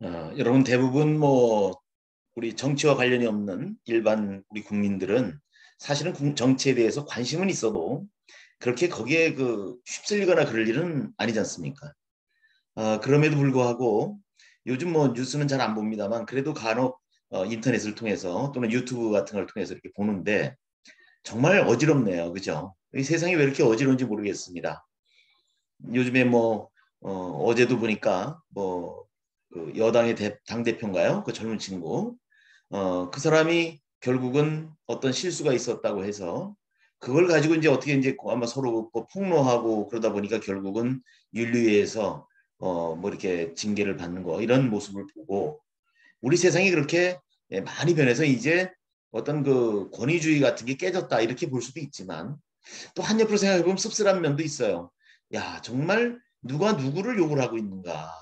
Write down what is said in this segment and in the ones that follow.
여러분 대부분 뭐 우리 정치와 관련이 없는 일반 우리 국민들은 사실은 정치에 대해서 관심은 있어도 그렇게 거기에 휩쓸리거나 그럴 일은 아니지 않습니까? 그럼에도 불구하고 요즘 뭐 뉴스는 잘 안 봅니다만 그래도 간혹 인터넷을 통해서 또는 유튜브 같은 걸 통해서 이렇게 보는데 정말 어지럽네요. 그죠? 이 세상이 왜 이렇게 어지러운지 모르겠습니다. 요즘에 뭐 어제도 보니까 그 여당의 당대표인가요? 그 젊은 친구. 그 사람이 결국은 어떤 실수가 있었다고 해서 그걸 가지고 이제 어떻게 이제 아마 서로 뭐 폭로하고 그러다 보니까 결국은 윤리위에서 뭐 이렇게 징계를 받는 거 이런 모습을 보고 우리 세상이 그렇게 많이 변해서 이제 어떤 그 권위주의 같은 게 깨졌다 이렇게 볼 수도 있지만 또 한옆으로 생각해 보면 씁쓸한 면도 있어요. 야, 정말 누가 누구를 욕을 하고 있는가?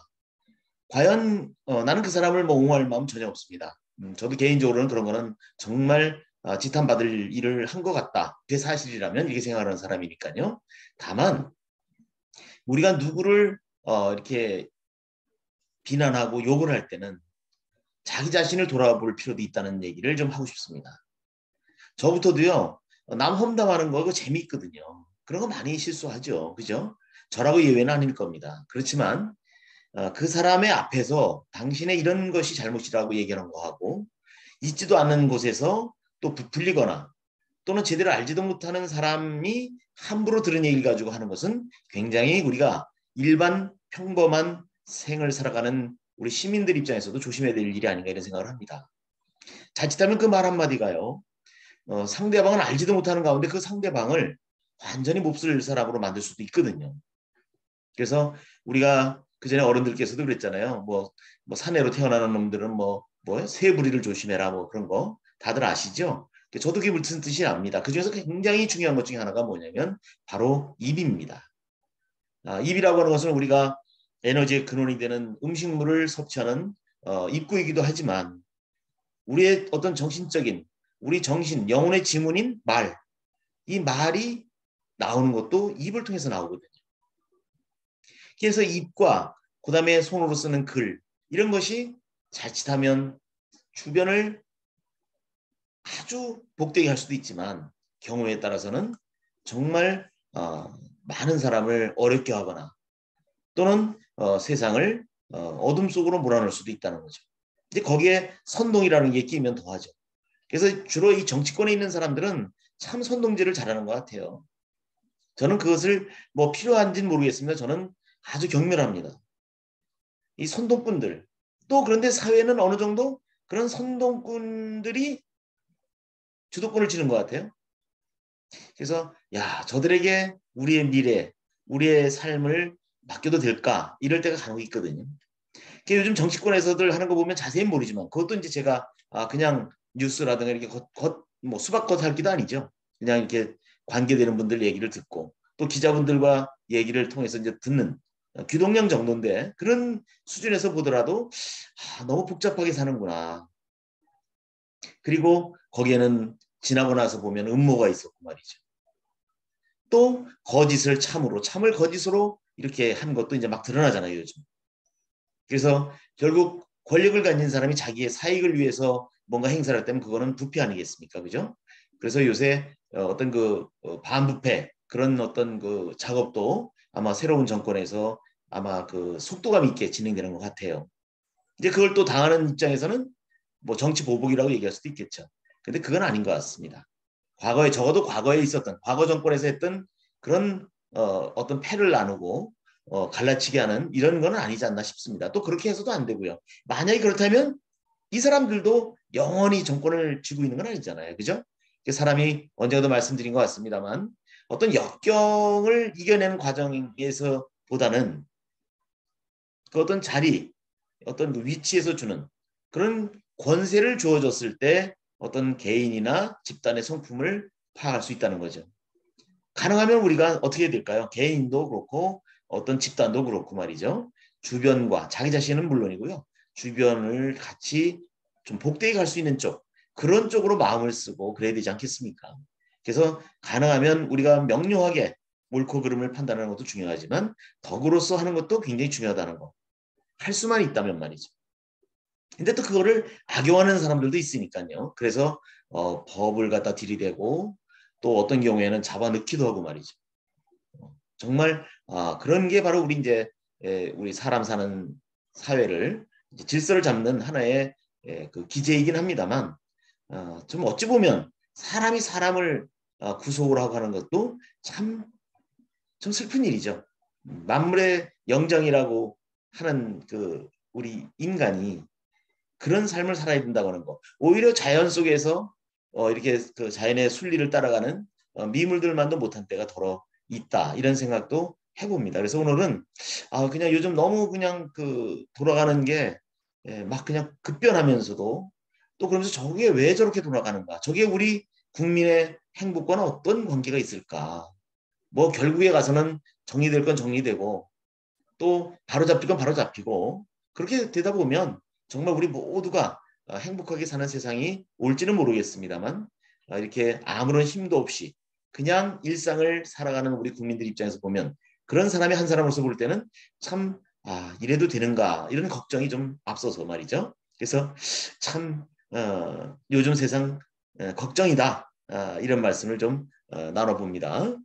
과연 나는 그 사람을 뭐 옹호할 마음 전혀 없습니다. 저도 개인적으로는 그런 거는 정말 지탄받을 일을 한 것 같다. 그게 사실이라면 이렇게 생각하는 사람이니까요. 다만 우리가 누구를 이렇게 비난하고 욕을 할 때는 자기 자신을 돌아볼 필요도 있다는 얘기를 좀 하고 싶습니다. 저부터도요. 남 험담하는 거 그거 재미있거든요. 그런 거 많이 실수하죠. 그죠? 저라고 예외는 아닐 겁니다. 그렇지만 그 사람의 앞에서 당신의 이런 것이 잘못이라고 얘기하는 거하고 있지도 않는 곳에서 또 부풀리거나 또는 제대로 알지도 못하는 사람이 함부로 들은 얘기를 가지고 하는 것은 굉장히 우리가 일반 평범한 생을 살아가는 우리 시민들 입장에서도 조심해야 될 일이 아닌가 이런 생각을 합니다. 자칫하면 그 말 한마디가요. 상대방은 알지도 못하는 가운데 그 상대방을 완전히 몹쓸 사람으로 만들 수도 있거든요. 그래서 우리가 그전에 어른들께서도 그랬잖아요. 뭐 사내로 태어나는 놈들은 새부리를 조심해라 뭐 그런 거 다들 아시죠? 저도 그게 무슨 뜻이 압니다. 그중에서 굉장히 중요한 것 중에 하나가 뭐냐면 바로 입입니다. 입이라고 하는 것은 우리가 에너지의 근원이 되는 음식물을 섭취하는 입구이기도 하지만 우리의 어떤 정신적인 우리 정신, 영혼의 지문인 말, 이 말이 나오는 것도 입을 통해서 나오거든요. 그래서 입과 그다음에 손으로 쓰는 글 이런 것이 자칫하면 주변을 아주 복되게 할 수도 있지만 경우에 따라서는 정말 많은 사람을 어렵게 하거나 또는 세상을 어둠 속으로 몰아넣을 수도 있다는 거죠. 이제 거기에 선동이라는 게 끼면 더하죠. 그래서 주로 이 정치권에 있는 사람들은 참 선동질을 잘하는 것 같아요. 저는 그것을 뭐 필요한지는 모르겠습니다. 저는 아주 경멸합니다. 이 선동꾼들. 또 그런데 사회는 어느 정도 그런 선동꾼들이 주도권을 쥐는 것 같아요. 그래서 야, 저들에게 우리의 미래, 우리의 삶을 맡겨도 될까? 이럴 때가 간혹 있거든요. 요즘 정치권에서들 하는 거 보면 자세히 모르지만 그것도 이제 제가 그냥 뉴스라든가 이렇게 뭐 수박겉 핥기도 아니죠. 그냥 이렇게 관계되는 분들 얘기를 듣고 또 기자분들과 얘기를 통해서 이제 듣는 귀동량 정도인데 그런 수준에서 보더라도 너무 복잡하게 사는구나. 그리고 거기에는 지나고 나서 보면 음모가 있었고 말이죠. 또 거짓을 참으로, 참을 거짓으로 이렇게 한 것도 이제 막 드러나잖아요, 요즘. 그래서 결국 권력을 가진 사람이 자기의 사익을 위해서 뭔가 행사를 할 때면 그거는 부패 아니겠습니까? 그죠? 그래서 요새 어떤 반부패 그런 어떤 그 작업도 아마 새로운 정권에서 아마 그 속도감 있게 진행되는 것 같아요. 이제 그걸 또 당하는 입장에서는 뭐 정치 보복이라고 얘기할 수도 있겠죠. 근데 그건 아닌 것 같습니다. 과거에 적어도 과거에 있었던 과거 정권에서 했던 그런 어떤 패를 나누고 갈라치게 하는 이런 거는 아니지 않나 싶습니다. 또 그렇게 해서도 안 되고요. 만약에 그렇다면 이 사람들도 영원히 정권을 쥐고 있는 건 아니잖아요. 그죠? 사람이 언제도 말씀드린 것 같습니다만 어떤 역경을 이겨내는 과정에서 보다는 그 어떤 자리, 어떤 위치에서 주는 그런 권세를 주어졌을 때 어떤 개인이나 집단의 성품을 파악할 수 있다는 거죠. 가능하면 우리가 어떻게 해야 될까요? 개인도 그렇고 어떤 집단도 그렇고 말이죠. 주변과 자기 자신은 물론이고요. 주변을 같이 좀 복되게 갈 수 있는 쪽 그런 쪽으로 마음을 쓰고 그래야 되지 않겠습니까? 그래서 가능하면 우리가 명료하게 옳고 그름을 판단하는 것도 중요하지만 덕으로서 하는 것도 굉장히 중요하다는 거. 할 수만 있다면 말이죠. 근데 또 그거를 악용하는 사람들도 있으니까요. 그래서 법을 갖다 들이대고 또 어떤 경우에는 잡아넣기도 하고 말이죠. 정말 그런 게 바로 우리 이제 우리 사람 사는 사회를 이제 질서를 잡는 하나의 그 기제이긴 합니다만 좀 어찌 보면 사람이 사람을 구속을 하고 하는 것도 참 좀 슬픈 일이죠. 만물의 영장이라고 하는 그 우리 인간이 그런 삶을 살아야 된다고 하는 거. 오히려 자연 속에서 이렇게 그 자연의 순리를 따라가는 미물들만도 못한 때가 더러 있다. 이런 생각도 해봅니다. 그래서 오늘은 그냥 요즘 너무 그냥 그 돌아가는 게 막 그냥 급변하면서도 또 그러면서 저게 왜 저렇게 돌아가는가? 저게 우리 국민의 행복과는 어떤 관계가 있을까? 뭐 결국에 가서는 정리될 건 정리되고 또 바로잡힐 건 바로잡히고 그렇게 되다 보면 정말 우리 모두가 행복하게 사는 세상이 올지는 모르겠습니다만 이렇게 아무런 힘도 없이 그냥 일상을 살아가는 우리 국민들 입장에서 보면 그런 사람이 한 사람으로서 볼 때는 참 이래도 되는가 이런 걱정이 좀 앞서서 말이죠. 그래서 참 요즘 세상 걱정이다 이런 말씀을 좀 나눠봅니다.